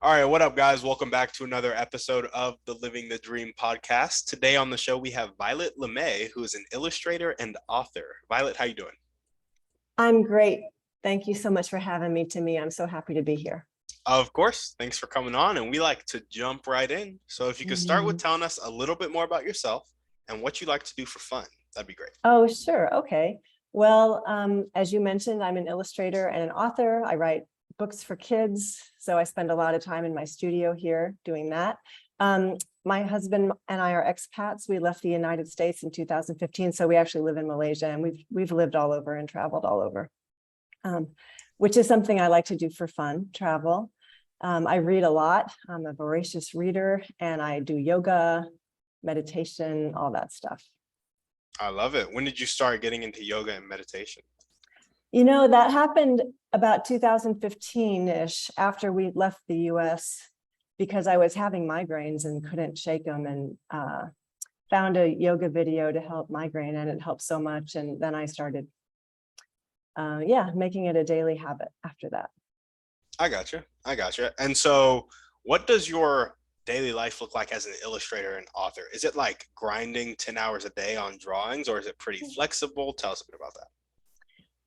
All right, what up, guys? Welcome back to another episode of the Living the Dream podcast. Today on the show, we have Violet Lemay, who is an illustrator and author. Violet, how you doing? I'm great. Thank you so much for having me, Timmy. I'm so happy to be here. Of course. Thanks for coming on, and we like to jump right in. So if you could start with telling us a little bit more about yourself and what you like to do for fun, that'd be great. Oh, sure. Okay. Well, as you mentioned, I'm an illustrator and an author. I write books for kids, so I spend a lot of time in my studio here doing that. My husband and I are expats. We left the United States in 2015, so we actually live in Malaysia, and we've lived all over and traveled all over, which is something I like to do for fun, travel. I read a lot. I'm a voracious reader, and I do yoga, meditation, all that stuff. I love it. When did you start getting into yoga and meditation? You know, that happened about 2015-ish after we left the US, because I was having migraines and couldn't shake them, and found a yoga video to help migraine, and it helped so much. And then I started, making it a daily habit after that. I gotcha. And so what does your daily life look like as an illustrator and author? Is it like grinding 10 hours a day on drawings, or is it pretty flexible? Tell us a bit about that.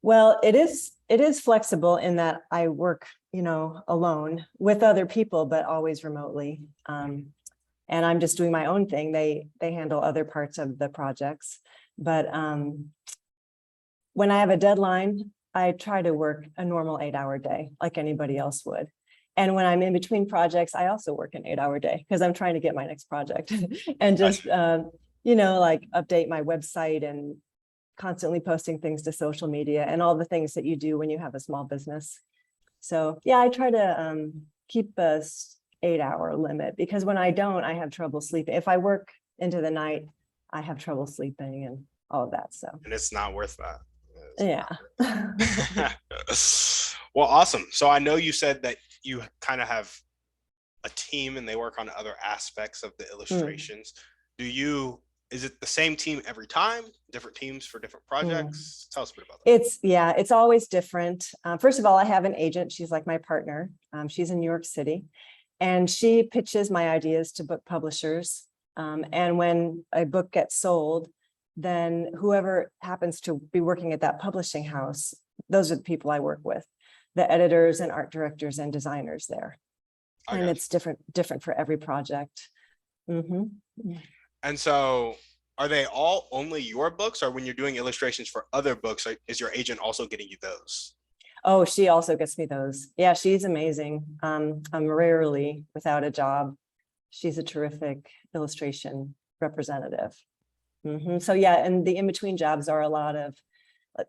Well, it is flexible in that I work, alone with other people, but always remotely. And I'm just doing my own thing. They handle other parts of the projects. But when I have a deadline, I try to work a normal 8-hour day like anybody else would. And when I'm in between projects, I also work an 8-hour day because I'm trying to get my next project and just, like update my website and constantly posting things to social media and all the things that you do when you have a small business. So yeah, I try to keep a 8-hour limit, because when I don't, I have trouble sleeping. If I work into the night, I have trouble sleeping and all of that. So, and it's not worth that. Yeah. Well, awesome. So I know you said that you kind of have a team and they work on other aspects of the illustrations. Is it the same team every time? Different teams for different projects? Tell us a bit about that. It's always different. First of all, I have an agent. She's like my partner. She's in New York City, and she pitches my ideas to book publishers. And when a book gets sold, then whoever happens to be working at that publishing house, those are the people I work with, the editors and art directors and designers there. And it's different for every project. Mm-hmm. And so are they all only your books, or when you're doing illustrations for other books, is your agent also getting you those? Oh, she also gets me those. Yeah, she's amazing. I'm rarely without a job. She's a terrific illustration representative. Mm-hmm. So yeah, and the in-between jobs are a lot of,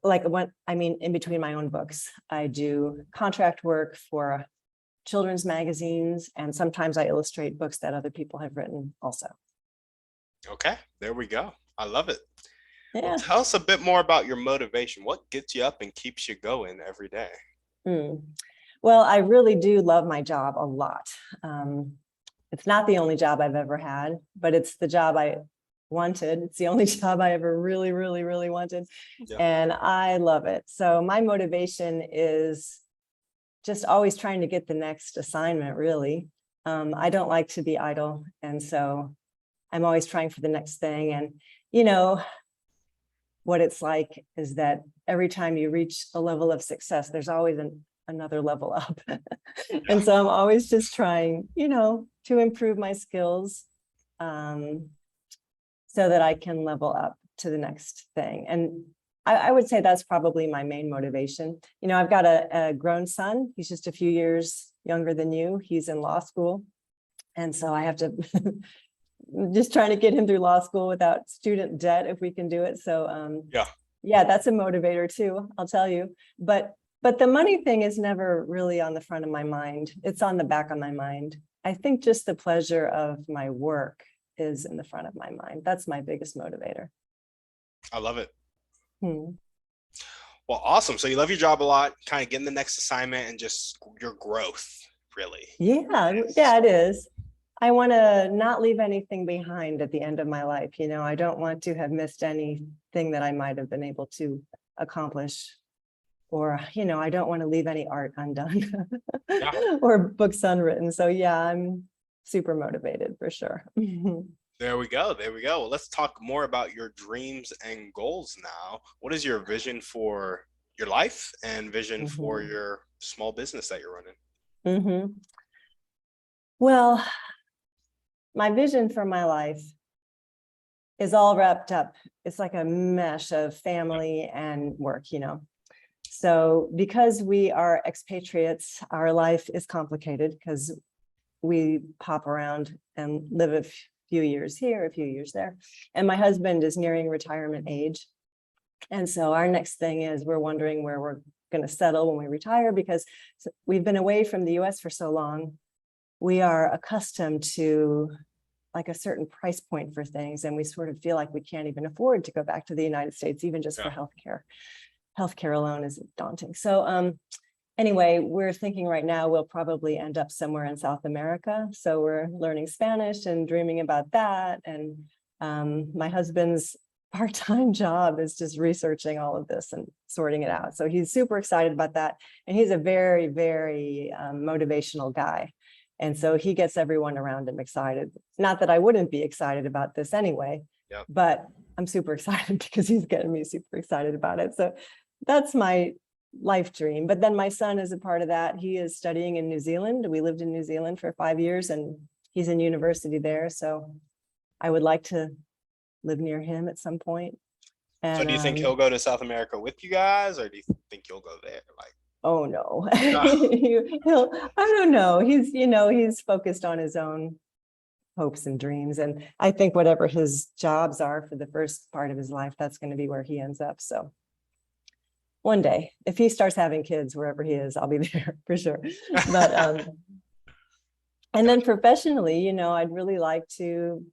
in between my own books, I do contract work for children's magazines, and sometimes I illustrate books that other people have written also. Okay, there we go. I love it. Yeah. Well, tell us a bit more about your motivation. What gets you up and keeps you going every day? Well, I really do love my job a lot. It's not the only job I've ever had, but it's the job I wanted. It's the only job I ever really, really, really wanted. Yeah. And I love it. So my motivation is just always trying to get the next assignment, really. I don't like to be idle. And so I'm always trying for the next thing. And, what it's like is that every time you reach a level of success, there's always another level up. And so I'm always just trying, to improve my skills so that I can level up to the next thing. And I would say that's probably my main motivation. I've got a grown son. He's just a few years younger than you. He's in law school. And so I have to just trying to get him through law school without student debt, if we can do it. So that's a motivator too, I'll tell you. But the money thing is never really on the front of my mind. It's on the back of my mind. I think just the pleasure of my work is in the front of my mind. That's my biggest motivator. I love it. Well, awesome. So you love your job a lot, kind of getting the next assignment and just your growth, really. Yeah, it is. I want to not leave anything behind at the end of my life. I don't want to have missed anything that I might have been able to accomplish or, I don't want to leave any art undone Yeah. or books unwritten. So yeah, I'm super motivated for sure. There we go. There we go. Well, let's talk more about your dreams and goals now. What is your vision for your life and vision for Mhm. your small business that you're running? Mhm. Well, my vision for my life is all wrapped up. It's like a mesh of family and work. So because we are expatriates, our life is complicated because we pop around and live a few years here, a few years there. And my husband is nearing retirement age. And so our next thing is we're wondering where we're going to settle when we retire, because we've been away from the US for so long. We are accustomed to like a certain price point for things. And we sort of feel like we can't even afford to go back to the United States, even just for Yeah. healthcare. Healthcare alone is daunting. So anyway, we're thinking right now we'll probably end up somewhere in South America. So we're learning Spanish and dreaming about that. And my husband's part-time job is just researching all of this and sorting it out. So he's super excited about that. And he's a very, very motivational guy. And so he gets everyone around him excited. Not that I wouldn't be excited about this anyway, Yep. but I'm super excited because he's getting me super excited about it. So that's my life dream. But then my son is a part of that. He is studying in New Zealand. We lived in New Zealand for 5 years and he's in university there. So I would like to live near him at some point. So And do you think he'll go to South America with you guys, or do you think you'll go there? Like, oh no, ah, I don't know. He's focused on his own hopes and dreams. And I think whatever his jobs are for the first part of his life, that's going to be where he ends up. So one day, if he starts having kids, wherever he is, I'll be there for sure. But and then professionally, I'd really like to,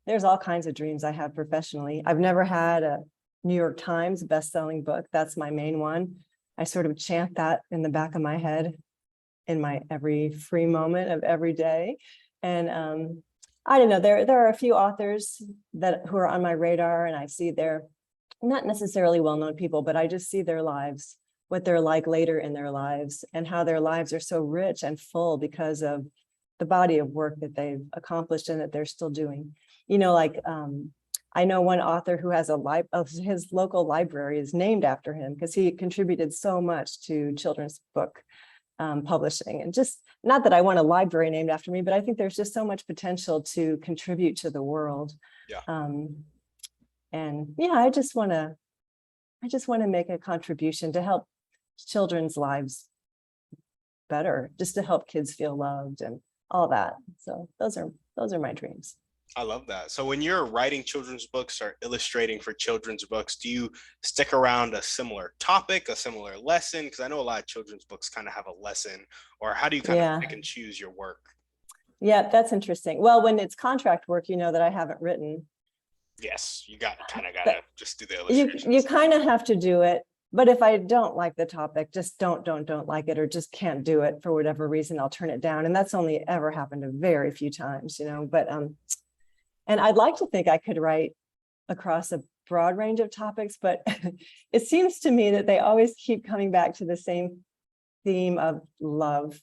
there's all kinds of dreams I have professionally. I've never had a New York Times best-selling book. That's my main one. I sort of chant that in the back of my head in my every free moment of every day. And I don't know, there are a few authors who are on my radar, and I see they're not necessarily well-known people, but I just see their lives, what they're like later in their lives, and how their lives are so rich and full because of the body of work that they've accomplished and that they're still doing. I know one author who has his local library is named after him because he contributed so much to children's book publishing. And just not that I want a library named after me, but I think there's just so much potential to contribute to the world. yeah. And yeah, I just want to make a contribution to help children's lives better, just to help kids feel loved and all that. So those are my dreams. I love that. So when you're writing children's books or illustrating for children's books, do you stick around a similar topic, a similar lesson? Because I know a lot of children's books kind of have a lesson, or how do you kind of pick and choose your work? Yeah, that's interesting. Well, when it's contract work, that I haven't written. Yes, you kind of gotta just do the illustrations. You kind of have to do it. But if I don't like the topic, just don't like it, or just can't do it for whatever reason, I'll turn it down. And that's only ever happened a very few times, but and I'd like to think I could write across a broad range of topics, but it seems to me that they always keep coming back to the same theme of love.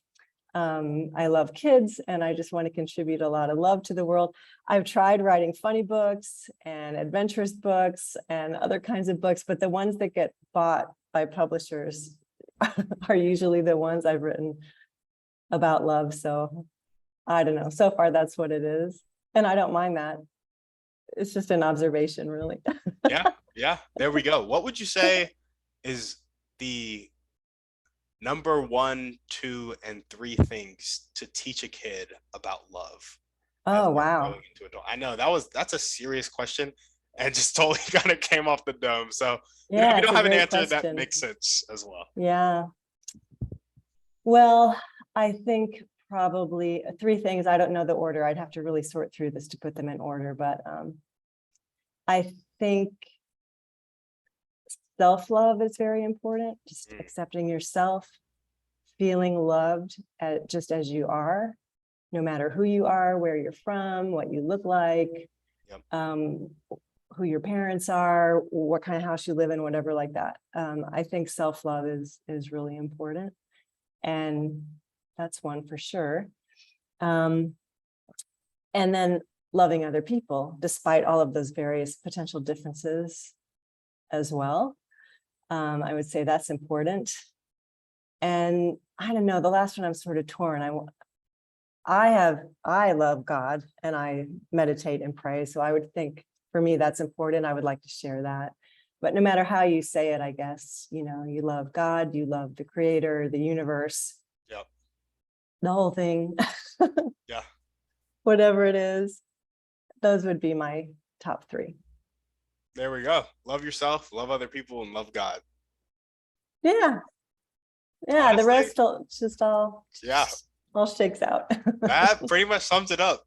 I love kids and I just want to contribute a lot of love to the world. I've tried writing funny books and adventurous books and other kinds of books, but the ones that get bought by publishers are usually the ones I've written about love. So I don't know. So far, that's what it is. And I don't mind that. It's just an observation, really. Yeah. There we go. What would you say is the number 1, 2, and 3 things to teach a kid about love? Oh, wow. Into adult. I know that's a serious question and just totally kind of came off the dome. So yeah, if you don't have an answer, question. that makes sense as well. Yeah. Well, I think probably 3 things. I don't know the order. I'd have to really sort through this to put them in order, but I think self-love is very important. Just accepting yourself, feeling loved just as you are, no matter who you are, where you're from, what you look like, Yep. who your parents are, what kind of house you live in, whatever like that. I think self-love is really important. And that's one for sure. And then loving other people, despite all of those various potential differences as well. I would say that's important. And I don't know, the last one I'm sort of torn. I love God and I meditate and pray. So I would think for me, that's important. I would like to share that. But no matter how you say it, I guess, you know, you love God, you love the creator, the universe, Yep. the whole thing, Yeah. whatever it is. Those would be my top three. There we go. Love yourself, love other people, and love God. Yeah. Yeah. Honestly, the rest just all shakes out. that pretty much sums it up.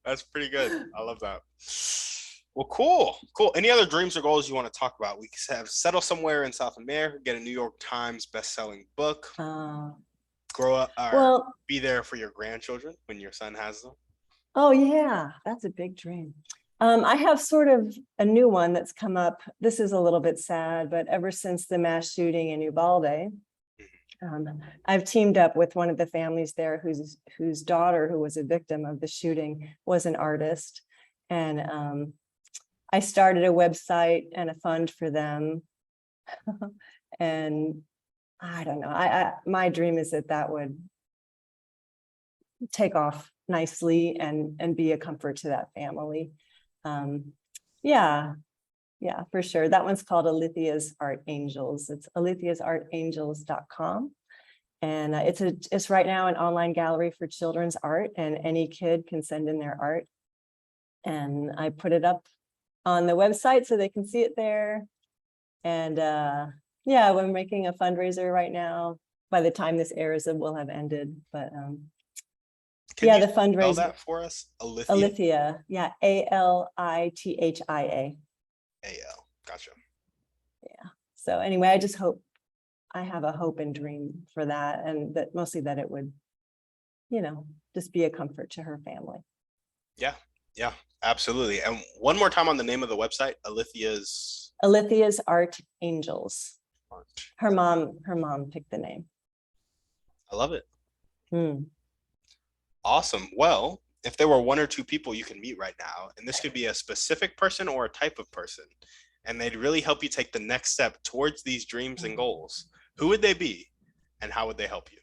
That's pretty good. I love that. Well, cool. Any other dreams or goals you want to talk about? We have settle somewhere in South America, get a New York Times best-selling book, grow up, or be there for your grandchildren when your son has them. Oh yeah, that's a big dream. I have sort of a new one that's come up. This is a little bit sad, but ever since the mass shooting in Uvalde, I've teamed up with one of the families there whose daughter, who was a victim of the shooting, was an artist. And I started a website and a fund for them. And I don't know, my dream is that would take off nicely and be a comfort to that family. Yeah, for sure. That one's called Alithia's Art Angels. It's alithiasartangels.com. And it's right now an online gallery for children's art, and any kid can send in their art. And I put it up on the website so they can see it there. And yeah, we're making a fundraiser right now. By the time this airs, it will have ended. But yeah, the fundraiser. Spell that for us. Alithia. Yeah, Alithia. AL. Gotcha. Yeah. So anyway, I just hope, I have a hope and dream for that, and that mostly that it would, you know, just be a comfort to her family. Yeah, absolutely. And one more time on the name of the website, Alithia's Art Angels. Her mom picked the name. I love it. Awesome. Well, if there were one or two people you can meet right now, and this could be a specific person or a type of person, and they'd really help you take the next step towards these dreams and goals, who would they be and how would they help you?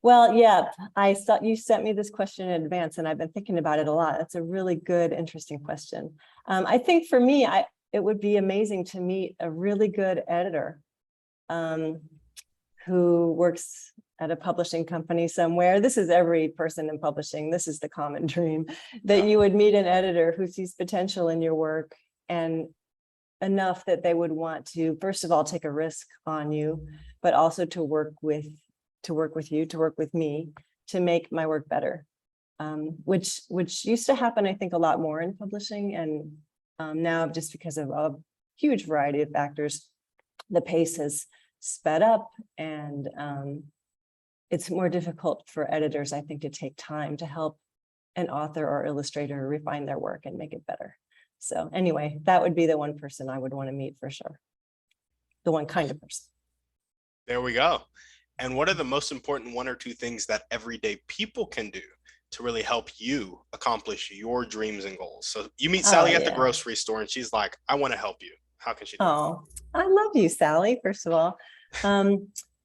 Well, yeah, I saw you sent me this question in advance, and I've been thinking about it a lot. That's a really good, interesting question. I think for me, it would be amazing to meet a really good editor who works at a publishing company somewhere. This is every person in publishing. This is the common dream, that you would meet an editor who sees potential in your work, and enough that they would want to, first of all, take a risk on you, but also to work with me to make my work better, which used to happen, I think, a lot more in publishing. And now, just because of a huge variety of factors, the pace has sped up, and it's more difficult for editors, I think, to take time to help an author or illustrator refine their work and make it better. So anyway, that would be the one person I would want to meet for sure. The one kind of person. There we go. And what are the most important one or two things that everyday people can do to really help you accomplish your dreams and goals? So you meet Sally at the grocery store and she's like, I want to help you. How can she do that? I love you, Sally, first of all.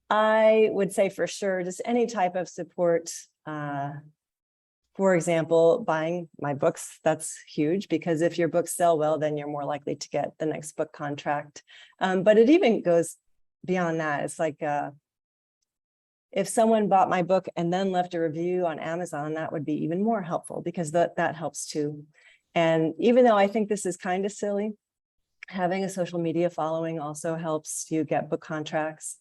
I would say for sure, just any type of support. For example, buying my books, that's huge, because if your books sell well, then you're more likely to get the next book contract. But it even goes beyond that. It's like, if someone bought my book and then left a review on Amazon, that would be even more helpful, because that helps too. And even though I think this is kind of silly, having a social media following also helps you get book contracts.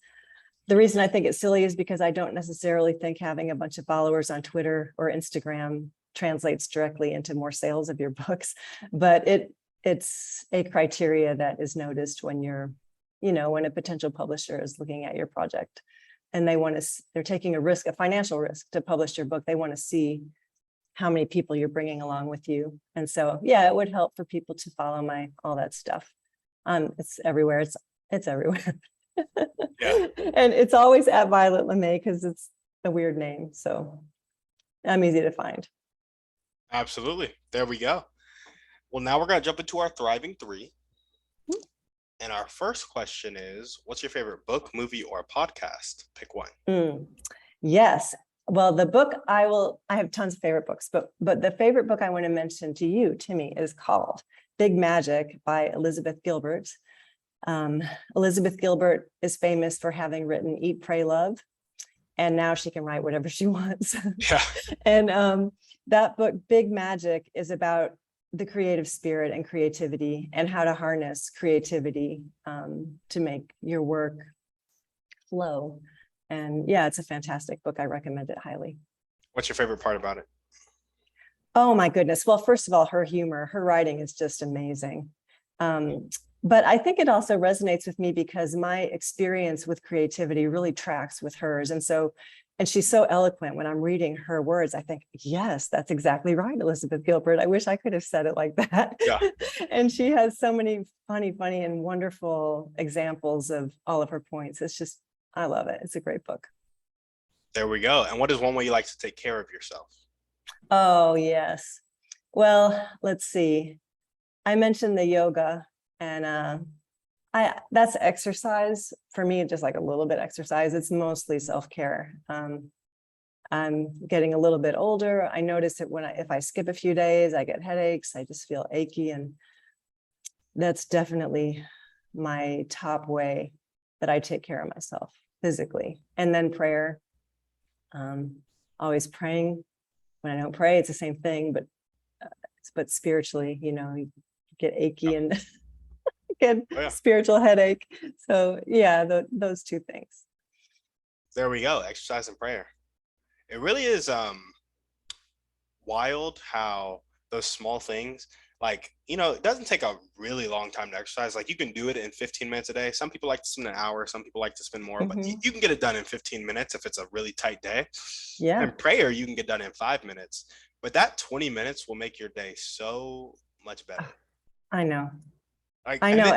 The reason I think it's silly is because I don't necessarily think having a bunch of followers on Twitter or Instagram translates directly into more sales of your books, but it's a criteria that is noticed when when a potential publisher is looking at your project, and they're taking a risk, a financial risk, to publish your book. They want to see how many people you're bringing along with you. And so, yeah, it would help for people to follow all that stuff. It's everywhere. It's everywhere. Yeah. And it's always at Violet Lemay because it's a weird name. So I'm easy to find. Absolutely. There we go. Well, now we're going to jump into our Thriving Three. And our first question is, what's your favorite book, movie, or podcast? Pick one. Yes. Well, the book I have tons of favorite books, but the favorite book I want to mention to you, Timmy, is called Big Magic by Elizabeth Gilbert. Elizabeth Gilbert is famous for having written Eat, Pray, Love, and now she can write whatever she wants. Yeah. And that book, Big Magic, is about the creative spirit and creativity and how to harness creativity to make your work flow. And yeah, it's a fantastic book. I recommend it highly. What's your favorite part about it? Oh my goodness. Well, first of all, her humor, her writing is just amazing. But I think it also resonates with me because my experience with creativity really tracks with hers. And she's so eloquent. When I'm reading her words, I think, yes, that's exactly right, Elizabeth Gilbert. I wish I could have said it like that. Yeah. And she has so many funny and wonderful examples of all of her points. It's just, I love it. It's a great book. There we go. And what is one way you like to take care of yourself? Oh, yes. Well, let's see. I mentioned the yoga, and that's exercise for me, just like a little bit exercise. It's mostly self-care. I'm getting a little bit older. I notice it if I skip a few days, I get headaches. I just feel achy, and that's definitely my top way that I take care of myself physically. And then prayer. Always praying. When I don't pray, it's the same thing, but spiritually, you get achy and get spiritual headache. So yeah, those two things. There we go. Exercise and prayer. It really is wild how those small things, like, it doesn't take a really long time to exercise. Like, you can do it in 15 minutes a day. Some people like to spend an hour. Some people like to spend more, but you can get it done in 15 minutes if it's a really tight day. Yeah. And prayer, you can get done in 5 minutes. But that 20 minutes will make your day so much better. I know. I know.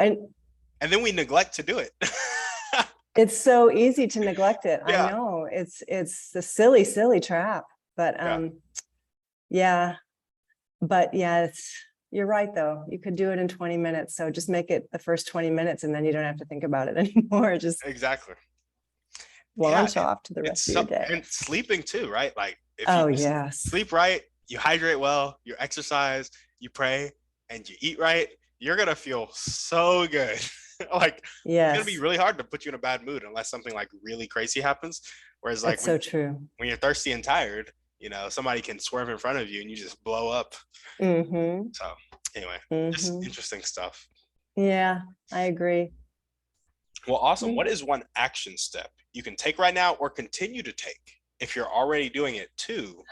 And then we neglect to do it. It's so easy to neglect it. Yeah. I know. It's a silly trap. But yeah. But yeah, you're right though. You could do it in 20 minutes. So just make it the first 20 minutes and then you don't have to think about it anymore. Just exactly. Launch off to the rest of your day. And sleeping too, right? Like if you sleep right, you hydrate well, you exercise, you pray, and you eat right, you're gonna feel so good. Like it's gonna be really hard to put you in a bad mood unless something like really crazy happens. Whereas like so true. When you're thirsty and tired, somebody can swerve in front of you and you just blow up. So anyway, just interesting stuff. Yeah, I agree. Well, awesome. What is one action step you can take right now or continue to take if you're already doing it to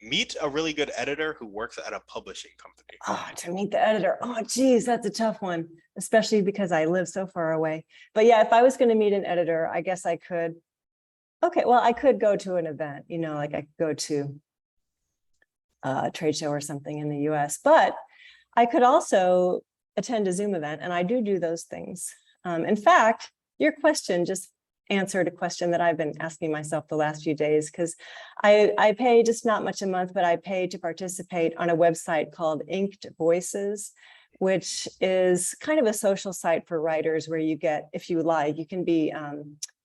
meet a really good editor who works at a publishing company? Oh, to meet the editor. Oh, geez, that's a tough one, especially because I live so far away. But yeah, if I was going to meet an editor, I guess I could. Okay, well, I could go to an event, like I could go to a trade show or something in the US, but I could also attend a Zoom event, and I do those things. In fact, your question just answered a question that I've been asking myself the last few days, because I pay just not much a month, but I pay to participate on a website called Inked Voices, which is kind of a social site for writers where you get, if you like, you can be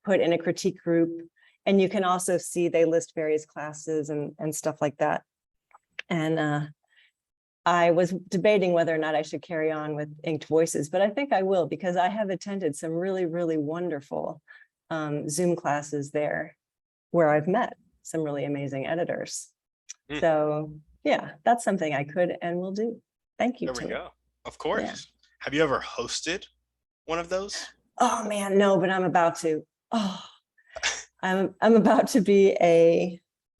put in a critique group. And you can also see they list various classes and stuff like that. And I was debating whether or not I should carry on with Inked Voices, but I think I will, because I have attended some really, really wonderful Zoom classes there where I've met some really amazing editors. So yeah, that's something I could and will do. Thank you. There we go. Of course. Yeah. Have you ever hosted one of those? Oh man, no, but I'm about to. I'm about to be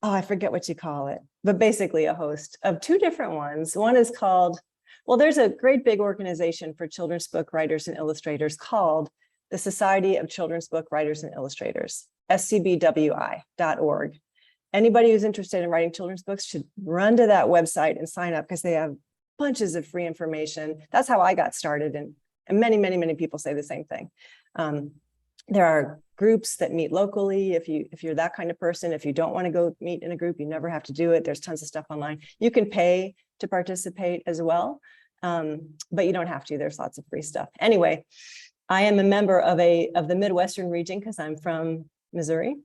I forget what you call it, but basically a host of two different ones. One is called, there's a great big organization for children's book writers and illustrators called the Society of Children's Book Writers and Illustrators, scbwi.org. anybody who's interested in writing children's books should run to that website and sign up, because they have bunches of free information. That's how I got started. And many people say the same thing. There are groups that meet locally. If you're that kind of person, if you don't want to go meet in a group, you never have to do it. There's tons of stuff online. You can pay to participate as well, but you don't have to. There's lots of free stuff. Anyway, I am a member of the Midwestern region because I'm from Missouri.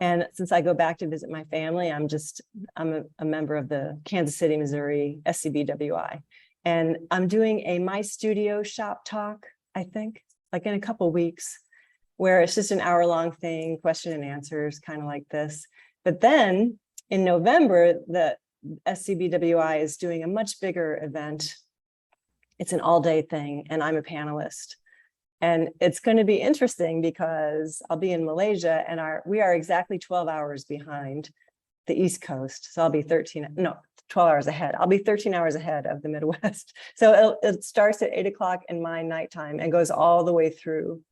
And since I go back to visit my family, I'm a member of the Kansas City, Missouri SCBWI. And I'm doing a My Studio shop talk, I think, like in a couple weeks, where it's just an hour-long thing, question and answers, kind of like this. But then in November, the SCBWI is doing a much bigger event. It's an all-day thing, and I'm a panelist. And it's going to be interesting because I'll be in Malaysia, and we are exactly 12 hours behind the East Coast. So I'll be 12 hours ahead. I'll be 13 hours ahead of the Midwest. So it starts at 8 o'clock in my nighttime and goes all the way through.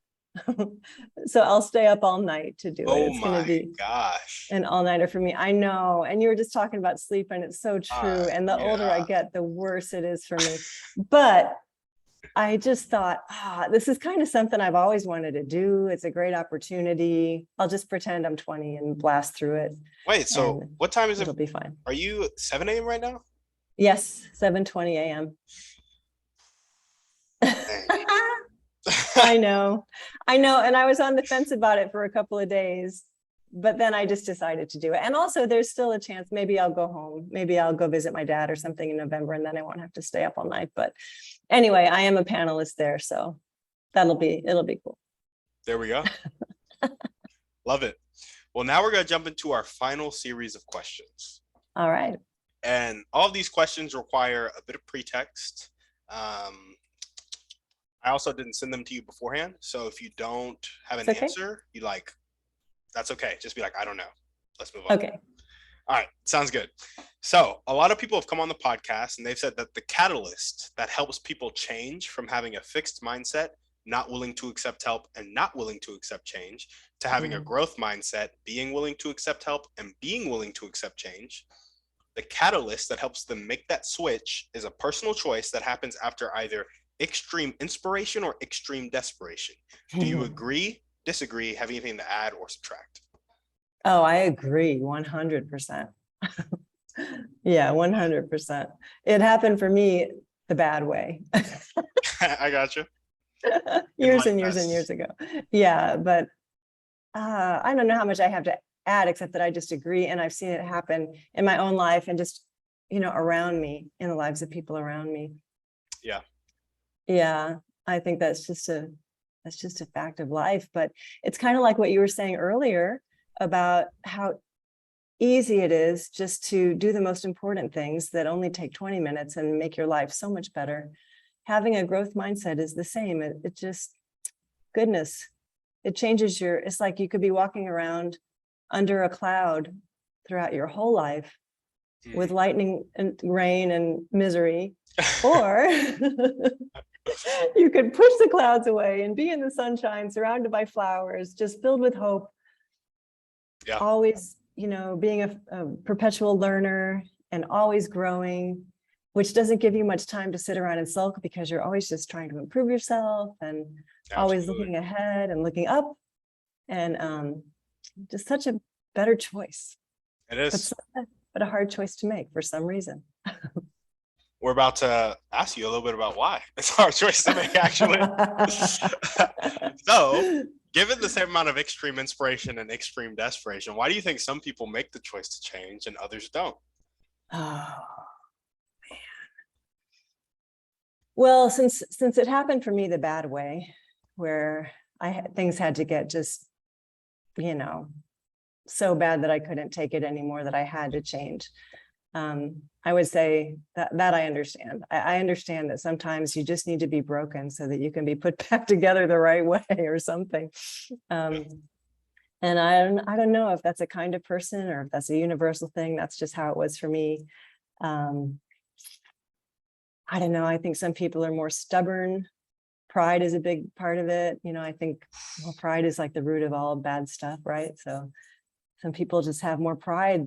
So I'll stay up all night to do it. Oh it's going to be gosh, an all-nighter for me. I know. And you were just talking about sleep, and it's so true. And the older I get, the worse it is for me. But I just thought, this is kind of something I've always wanted to do. It's a great opportunity. I'll just pretend I'm 20 and blast through it. Wait, so what time is it? It'll be fine. Are you 7 a.m. right now? Yes, 7:20 a.m. I know. And I was on the fence about it for a couple of days, but then I just decided to do it. And also there's still a chance, maybe I'll go home. Maybe I'll go visit my dad or something in November, and then I won't have to stay up all night. But anyway, I am a panelist there, so it'll be cool. There we go. Love it. Well, now we're going to jump into our final series of questions. All right. And all of these questions require a bit of pretext. I also didn't send them to you beforehand. So if you don't have an answer, that's okay. Just be like, I don't know. Let's move on. Okay. All right. Sounds good. So a lot of people have come on the podcast and they've said that the catalyst that helps people change from having a fixed mindset, not willing to accept help and not willing to accept change, to having a growth mindset, being willing to accept help and being willing to accept change. The catalyst that helps them make that switch is a personal choice that happens after either extreme inspiration or extreme desperation. Do you agree, disagree, have anything to add or subtract? Oh, I agree 100%. Yeah, 100%. It happened for me the bad way. I got you. Years and years ago. Yeah, but I don't know how much I have to add, except that I just agree. And I've seen it happen in my own life and just, around me, in the lives of people around me. Yeah. Yeah, I think that's just a fact of life. But it's kind of like what you were saying earlier about how easy it is just to do the most important things that only take 20 minutes and make your life so much better. Having a growth mindset is the same. It just, goodness, it changes it's like you could be walking around under a cloud throughout your whole life with lightning and rain and misery, or you could push the clouds away and be in the sunshine, surrounded by flowers, just filled with hope. Yeah. Always, being a perpetual learner and always growing, which doesn't give you much time to sit around and sulk, because you're always just trying to improve yourself and always looking ahead and looking up, and just such a better choice. It is. But a hard choice to make for some reason. We're about to ask you a little bit about why it's a hard choice to make, actually. So, given the same amount of extreme inspiration and extreme desperation, why do you think some people make the choice to change and others don't? Oh, man. Well, since it happened for me the bad way, where things had to get just, so bad that I couldn't take it anymore, that I had to change. I would say that I understand. I understand that sometimes you just need to be broken so that you can be put back together the right way or something. And I don't know if that's a kind of person or if that's a universal thing. That's just how it was for me. I don't know. I think some people are more stubborn. Pride is a big part of it. I think pride is like the root of all bad stuff, right? So some people just have more pride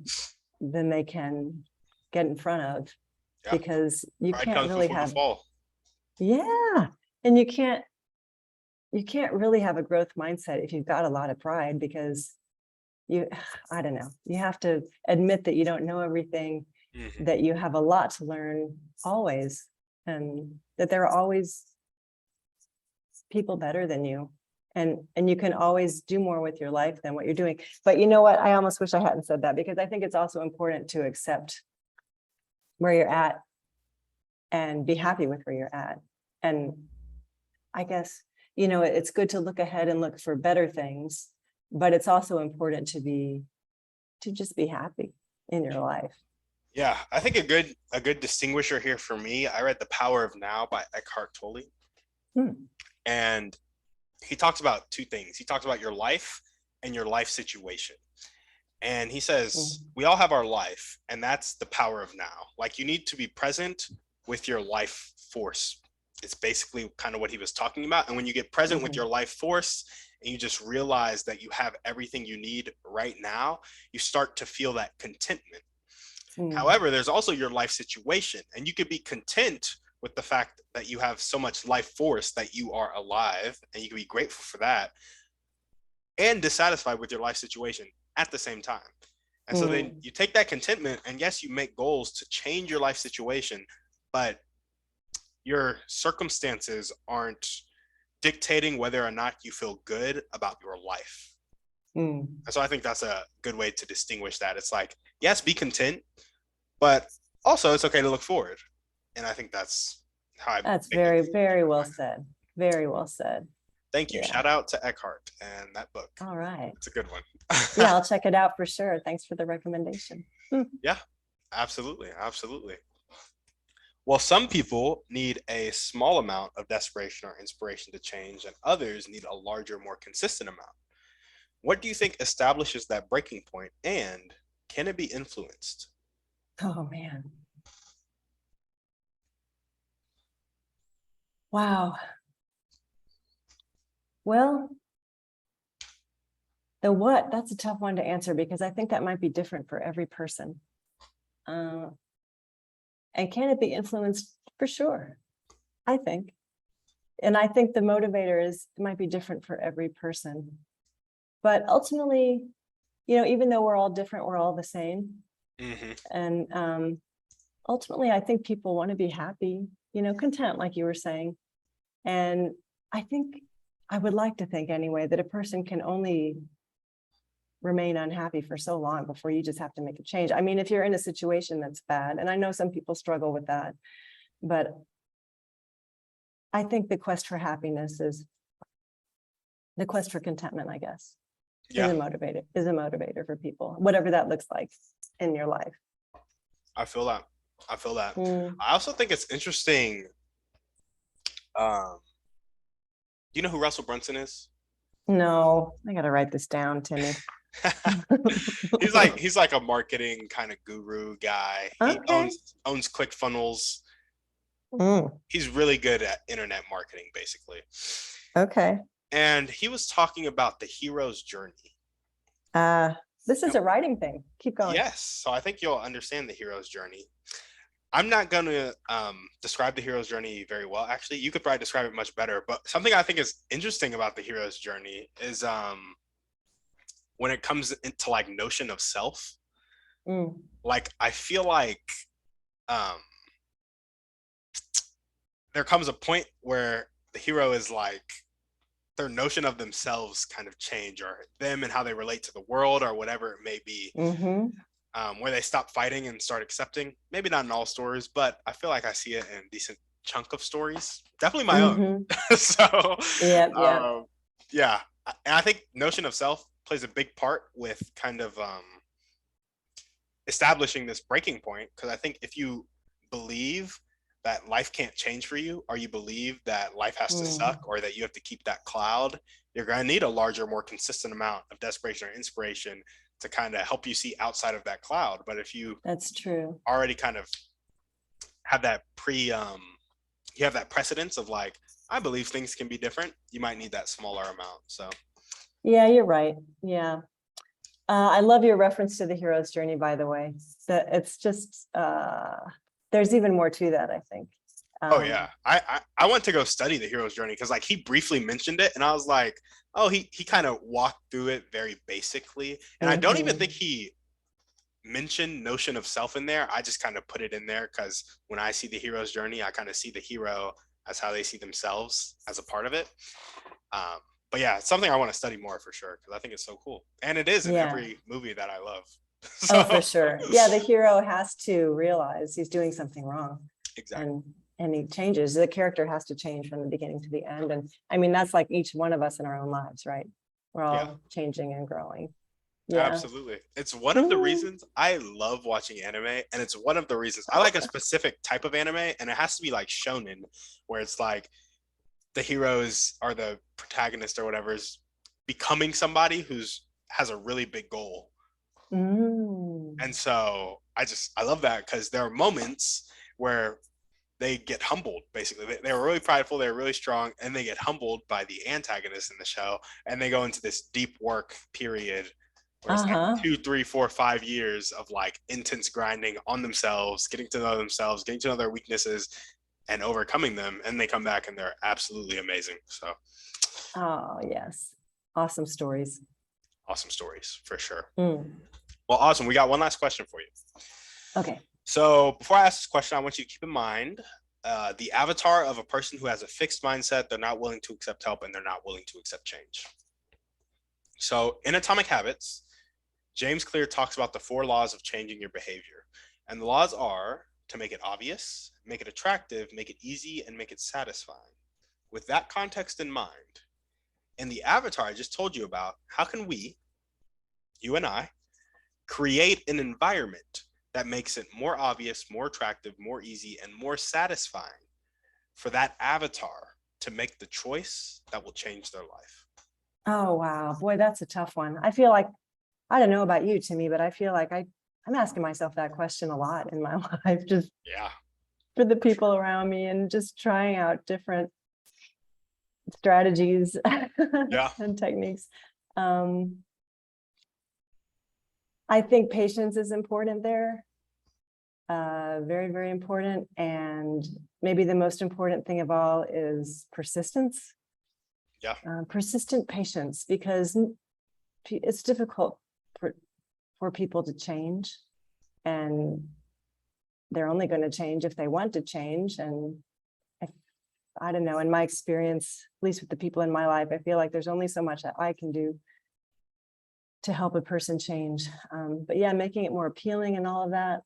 than they can get in front of, because you Pride can't comes really before the have, fall. and you can't really have a growth mindset if you've got a lot of pride, because I don't know, you have to admit that you don't know everything, that you have a lot to learn always, and that there are always people better than you, and you can always do more with your life than what you're doing. But you know what, I almost wish I hadn't said that, because I think it's also important to accept where you're at and be happy with where you're at. And I guess, it's good to look ahead and look for better things, but it's also important to just be happy in your life. Yeah, I think a good distinguisher here for me, I read The Power of Now by Eckhart Tolle. And he talks about two things. He talks about your life and your life situation. And he says, we all have our life, and that's the power of now. Like, you need to be present with your life force. It's basically kind of what he was talking about. And when you get present with your life force and you just realize that you have everything you need right now, you start to feel that contentment. However, there's also your life situation, and you could be content with the fact that you have so much life force that you are alive, and you can be grateful for that, and dissatisfied with your life situation at the same time. And so then you take that contentment, and yes, you make goals to change your life situation, but your circumstances aren't dictating whether or not you feel good about your life. And so I think that's a good way to distinguish that. It's like, yes, be content, but also it's okay to look forward. And I think that's how That's very, very well said. Very well said. Thank you. Yeah. Shout out to Eckhart and that book. All right. It's a good one. Yeah, I'll check it out for sure. Thanks for the recommendation. Yeah, absolutely. Absolutely. Well, some people need a small amount of desperation or inspiration to change, and others need a larger, more consistent amount. What do you think establishes that breaking point, and can it be influenced? Oh, man. Wow. Well, the what, that's a tough one to answer, because I think that might be different for every person. And can it be influenced? For sure, I think. And I think the motivator might be different for every person. But ultimately, even though we're all different, we're all the same. And ultimately, I think people want to be happy, content, like you were saying. And I would like to think anyway, that a person can only remain unhappy for so long before you just have to make a change. I mean, if you're in a situation that's bad, and I know some people struggle with that, but I think the quest for happiness is the quest for contentment, I guess, is a motivator for people, whatever that looks like in your life. I feel that. I also think it's interesting. Do you know who Russell Brunson is? No, I got to write this down, Timmy. he's like a marketing kind of guru guy. He owns ClickFunnels. He's really good at internet marketing, basically. Okay. And he was talking about the hero's journey. This is a writing thing. Keep going. Yes. So I think you'll understand the hero's journey. I'm not going to describe the hero's journey very well. Actually, you could probably describe it much better. But something I think is interesting about the hero's journey is when it comes into like notion of self. Like, I feel like there comes a point where the hero is like, their notion of themselves kind of change, or them and how they relate to the world, or whatever it may be. Where they stop fighting and start accepting. Maybe not in all stories, but I feel like I see it in a decent chunk of stories. Definitely my own. So yeah. And I think notion of self plays a big part with kind of establishing this breaking point, because I think if you believe that life can't change for you, or you believe that life has to suck, or that you have to keep that cloud, you're going to need a larger, more consistent amount of desperation or inspiration to kind of help you see outside of that cloud. But if you that's true, already kind of have that you have that precedence of like, I believe things can be different, you might need that smaller amount. So yeah, you're right. Yeah. I love your reference to the hero's journey, by the way. That it's just there's even more to that, I think. Oh yeah, I went to go study the hero's journey because like he briefly mentioned it, and I was like, oh, he kind of walked through it very basically, and I don't even think he mentioned notion of self in there. I just kind of put it in there because when I see the hero's journey, I kind of see the hero as how they see themselves as a part of it. Um, but yeah, it's something I want to study more for sure because I think it's so cool, and it is in Yeah. every movie that I love. Oh, for sure. Yeah, the hero has to realize he's doing something wrong. Exactly. And he changes. The character has to change from the beginning to the end. And I mean, that's like each one of us in our own lives, right? We're all changing and growing. Yeah. Absolutely. It's one of the reasons I love watching anime, and it's one of the reasons I like a specific type of anime, and it has to be like shonen, where it's like the heroes are the protagonist or whatever is becoming somebody who's has a really big goal. And so I love that because there are moments where they get humbled. Basically, they were really prideful, they were really strong, and they get humbled by the antagonist in the show, and they go into this deep work period where it's like 2, 3, 4, 5 years of like intense grinding on themselves, getting to know their weaknesses, and overcoming them, and they come back and they're absolutely amazing. So, oh yes, awesome stories. Awesome stories for sure. Well, awesome. We got one last question for you. Okay. So before I ask this question, I want you to keep in mind the avatar of a person who has a fixed mindset. They're not willing to accept help, and they're not willing to accept change. So in Atomic Habits, James Clear talks about the 4 laws of changing your behavior. And the laws are to make it obvious, make it attractive, make it easy, and make it satisfying. With that context in mind, in the avatar I just told you about, how can we, you and I, create an environment that makes it more obvious, more attractive, more easy, and more satisfying for that avatar to make the choice that will change their life? Oh, wow. Boy, that's a tough one. I feel like, I don't know about you, Timmy, but I feel like I'm asking myself that question a lot in my life, just for the people around me, and just trying out different strategies and techniques. I think patience is important there. Very, very important. And maybe the most important thing of all is persistence. Persistent patience, because it's difficult for people to change, and they're only going to change if they want to change. And I don't know, in my experience, at least with the people in my life, I feel like there's only so much that I can do to help a person change. But yeah, making it more appealing and all of that,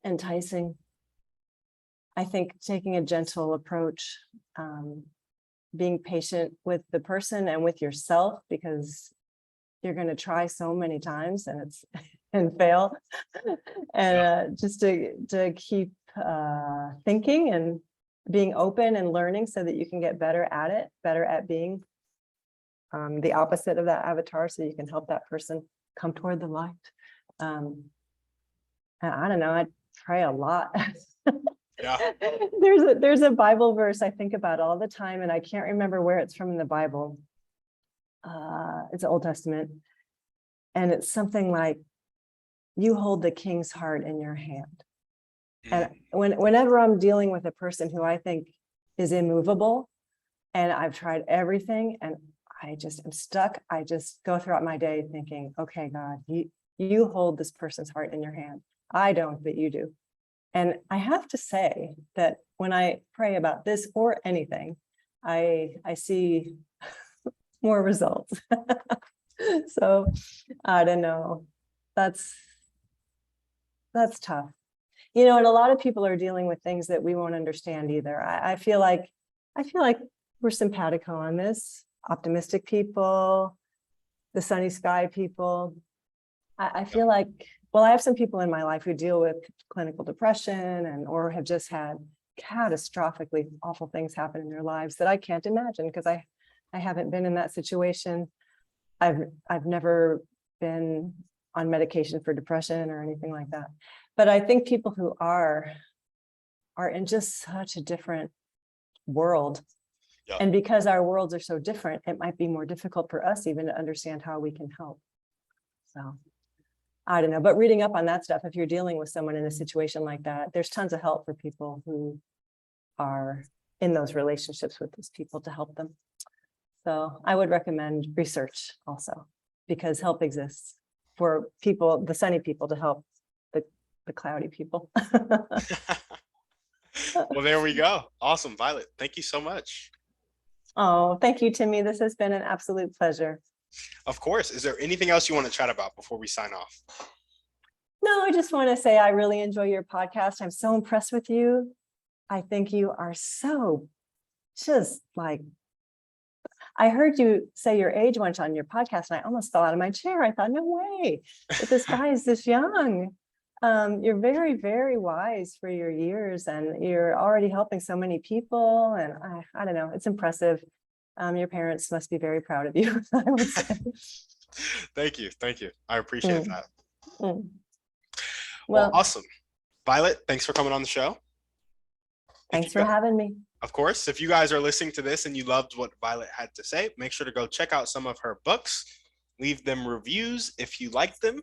enticing. I think taking a gentle approach, being patient with the person and with yourself, because you're going to try so many times and fail, and just to keep thinking and being open and learning so that you can get better at it, better at being the opposite of that avatar, so you can help that person come toward the light. And I don't know, I pray a lot. There's a Bible verse I think about all the time, and I can't remember where it's from in the Bible. It's the Old Testament, and it's something like, you hold the king's heart in your hand. And whenever I'm dealing with a person who I think is immovable, and I've tried everything and I just am stuck, I just go throughout my day thinking, okay, God, you hold this person's heart in your hand. I don't, but you do. And I have to say that when I pray about this or anything, I see more results. So I don't know. That's tough. You know, and a lot of people are dealing with things that we won't understand either. I feel like we're simpatico on this. Optimistic people, the sunny sky people. I feel like, well, I have some people in my life who deal with clinical depression or have just had catastrophically awful things happen in their lives that I can't imagine, because I haven't been in that situation. I've never been on medication for depression or anything like that. But I think people who are in just such a different world. And because our worlds are so different, it might be more difficult for us even to understand how we can help. So I don't know, but reading up on that stuff, if you're dealing with someone in a situation like that, there's tons of help for people who are in those relationships with those people to help them. So I would recommend research also, because help exists for people, the sunny people, to help the cloudy people. Well, there we go. Awesome, Violet. Thank you so much. Oh, thank you, Timmy. This has been an absolute pleasure. Of course. Is there anything else you want to chat about before we sign off? No, I just want to say I really enjoy your podcast. I'm so impressed with you. I think you are so just like, I heard you say your age once on your podcast and I almost fell out of my chair. I thought, no way, that this guy is this young. You're very, very wise for your years, and you're already helping so many people. And I don't know, it's impressive. Your parents must be very proud of you, I would say. Thank you. Thank you. I appreciate that. Mm. Well, awesome. Violet, thanks for coming on the show. Thanks for having me. Of course, if you guys are listening to this and you loved what Violet had to say, make sure to go check out some of her books. Leave them reviews if you like them.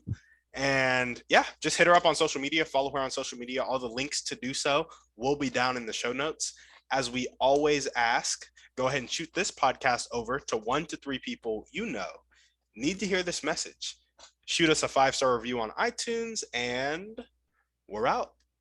And yeah, just hit her up on social media, follow her on social media. All the links to do so will be down in the show notes. As we always ask, go ahead and shoot this podcast over to 1 to 3 people you know need to hear this message. Shoot us a 5-star review on iTunes, and we're out.